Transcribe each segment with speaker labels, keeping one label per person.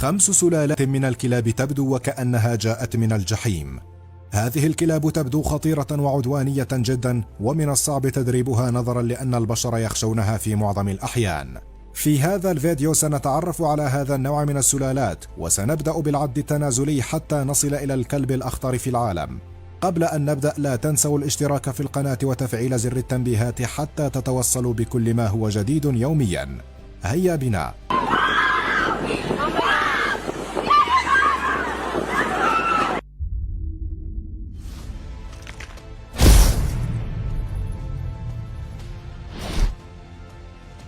Speaker 1: 5 سلالات من الكلاب تبدو وكأنها جاءت من الجحيم. هذه الكلاب تبدو خطيرة وعدوانية جدا، ومن الصعب تدريبها نظرا لأن البشر يخشونها في معظم الأحيان. في هذا الفيديو سنتعرف على هذا النوع من السلالات، وسنبدأ بالعد التنازلي حتى نصل إلى الكلب الأخطر في العالم. قبل أن نبدأ لا تنسوا الاشتراك في القناة وتفعيل زر التنبيهات حتى تتوصلوا بكل ما هو جديد يوميا. هيا بنا.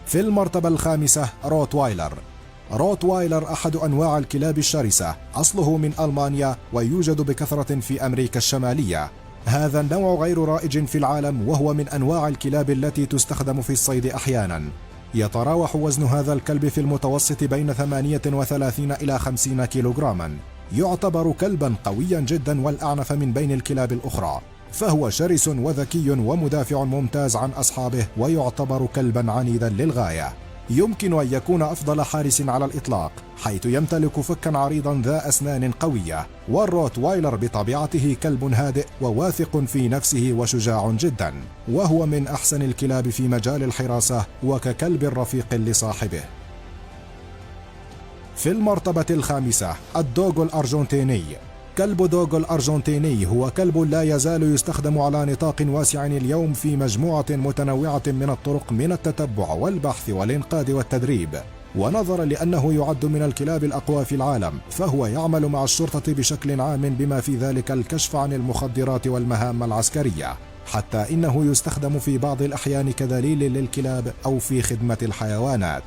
Speaker 1: في المرتبة الخامسة روتوايلر. روتوايلر أحد أنواع الكلاب الشرسة، أصله من ألمانيا ويوجد بكثرة في أمريكا الشمالية. هذا النوع غير رائج في العالم، وهو من أنواع الكلاب التي تستخدم في الصيد أحيانا. يتراوح وزن هذا الكلب في المتوسط بين 38 إلى 50 كيلوغراما. يعتبر كلبا قويا جدا والأعنف من بين الكلاب الأخرى، فهو شرس وذكي ومدافع ممتاز عن أصحابه، ويعتبر كلبا عنيدا للغاية. يمكن أن يكون أفضل حارس على الإطلاق، حيث يمتلك فكا عريضا ذا أسنان قوية. والروتوايلر بطبيعته كلب هادئ وواثق في نفسه وشجاع جدا، وهو من أحسن الكلاب في مجال الحراسة وككلب رفيق لصاحبه. في المرتبة الخامسة الدوغو الأرجنتيني. كلب دوغو الأرجنتيني هو كلب لا يزال يستخدم على نطاق واسع اليوم في مجموعة متنوعة من الطرق من التتبع والبحث والإنقاذ والتدريب. ونظرا لأنه يعد من الكلاب الأقوى في العالم، فهو يعمل مع الشرطة بشكل عام، بما في ذلك الكشف عن المخدرات والمهام العسكرية، حتى إنه يستخدم في بعض الأحيان كدليل للكلاب أو في خدمة الحيوانات.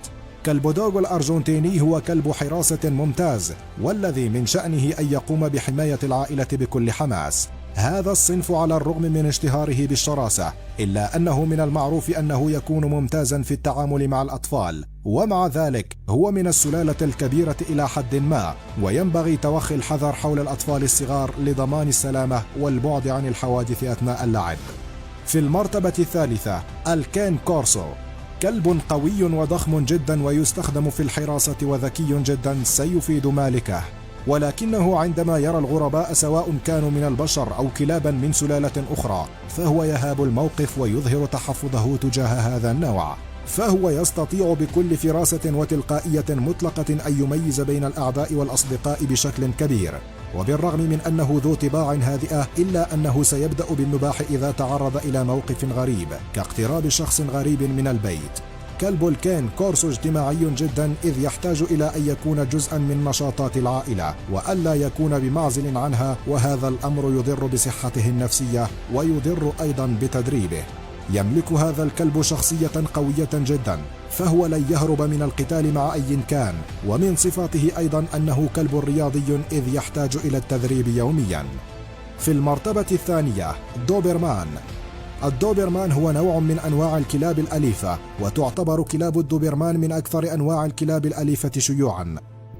Speaker 1: كلب دوغو الأرجنتيني هو كلب حراسة ممتاز، والذي من شأنه أن يقوم بحماية العائلة بكل حماس. هذا الصنف على الرغم من اشتهاره بالشراسة، إلا أنه من المعروف أنه يكون ممتازا في التعامل مع الأطفال، ومع ذلك هو من السلالة الكبيرة إلى حد ما، وينبغي توخي الحذر حول الأطفال الصغار لضمان السلامة والبعد عن الحوادث أثناء اللعب. في المرتبة الثالثة الكين كورسو. كلب قوي وضخم جدا ويستخدم في الحراسة وذكي جدا سيفيد مالكه، ولكنه عندما يرى الغرباء سواء كانوا من البشر أو كلابا من سلالة أخرى، فهو يهاب الموقف ويظهر تحفظه تجاه هذا النوع. فهو يستطيع بكل فراسة وتلقائية مطلقة أن يميز بين الأعداء والأصدقاء بشكل كبير. وبالرغم من أنه ذو طباع هادئة، إلا أنه سيبدأ بالنباح إذا تعرض إلى موقف غريب كاقتراب شخص غريب من البيت. كلب الكين كورسو اجتماعي جدا، إذ يحتاج إلى أن يكون جزءا من نشاطات العائلة وألا يكون بمعزل عنها، وهذا الأمر يضر بصحته النفسية ويضر أيضا بتدريبه. يملك هذا الكلب شخصية قوية جدا، فهو لن يهرب من القتال مع أي كان، ومن صفاته أيضا أنه كلب رياضي، إذ يحتاج إلى التدريب يوميا. في المرتبة الثانية دوبرمان. الدوبرمان هو نوع من أنواع الكلاب الأليفة، وتعتبر كلاب الدوبرمان من أكثر أنواع الكلاب الأليفة شيوعا.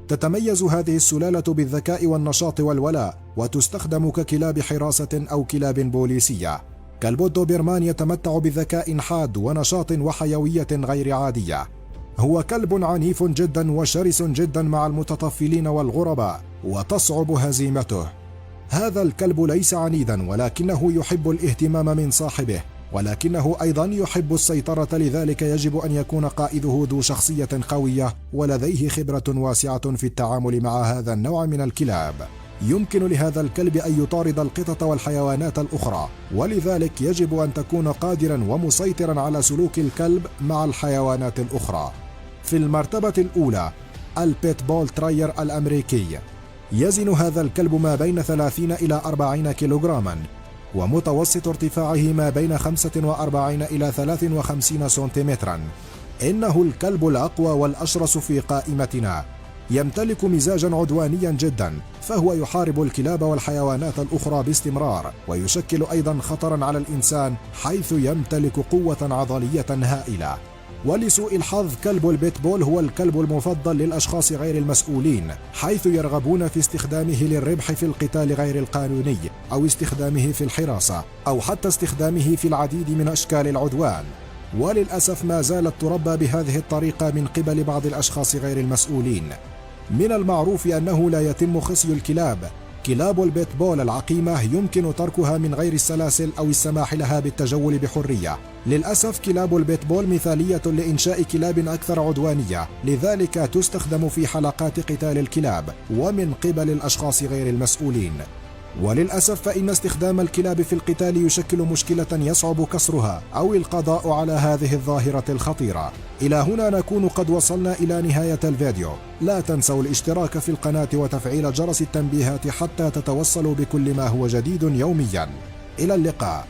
Speaker 1: تتميز هذه السلالة بالذكاء والنشاط والولاء، وتستخدم ككلاب حراسة أو كلاب بوليسية. كلب الدوبرمان يتمتع بذكاء حاد ونشاط وحيوية غير عادية. هو كلب عنيف جدا وشرس جدا مع المتطفلين والغرباء، وتصعب هزيمته. هذا الكلب ليس عنيدا، ولكنه يحب الاهتمام من صاحبه، ولكنه أيضا يحب السيطرة، لذلك يجب أن يكون قائده ذو شخصية قوية ولديه خبرة واسعة في التعامل مع هذا النوع من الكلاب. يمكن لهذا الكلب أن يطارد القطط والحيوانات الأخرى، ولذلك يجب أن تكون قادرا ومسيطرا على سلوك الكلب مع الحيوانات الأخرى. في المرتبة الأولى البيت بول تراير الأمريكي. يزن هذا الكلب ما بين 30 إلى 40 كيلوغراما، ومتوسط ارتفاعه ما بين 45 إلى 53 سنتيمترا. إنه الكلب الأقوى والأشرس في قائمتنا. يمتلك مزاجا عدوانيا جدا، فهو يحارب الكلاب والحيوانات الأخرى باستمرار، ويشكل أيضا خطرا على الإنسان، حيث يمتلك قوة عضلية هائلة. ولسوء الحظ كلب البيتبول هو الكلب المفضل للأشخاص غير المسؤولين، حيث يرغبون في استخدامه للربح في القتال غير القانوني، أو استخدامه في الحراسة، أو حتى استخدامه في العديد من أشكال العدوان. وللأسف ما زالت تربى بهذه الطريقة من قبل بعض الأشخاص غير المسؤولين. من المعروف أنه لا يتم خصي الكلاب. كلاب البيتبول العقيمة يمكن تركها من غير السلاسل أو السماح لها بالتجول بحرية. للأسف كلاب البيتبول مثالية لإنشاء كلاب أكثر عدوانية، لذلك تستخدم في حلقات قتال الكلاب ومن قبل الأشخاص غير المسؤولين. وللأسف فإن استخدام الكلاب في القتال يشكل مشكلة يصعب كسرها أو القضاء على هذه الظاهرة الخطيرة. إلى هنا نكون قد وصلنا إلى نهاية الفيديو. لا تنسوا الاشتراك في القناة وتفعيل جرس التنبيهات حتى تتوصلوا بكل ما هو جديد يوميا. إلى اللقاء.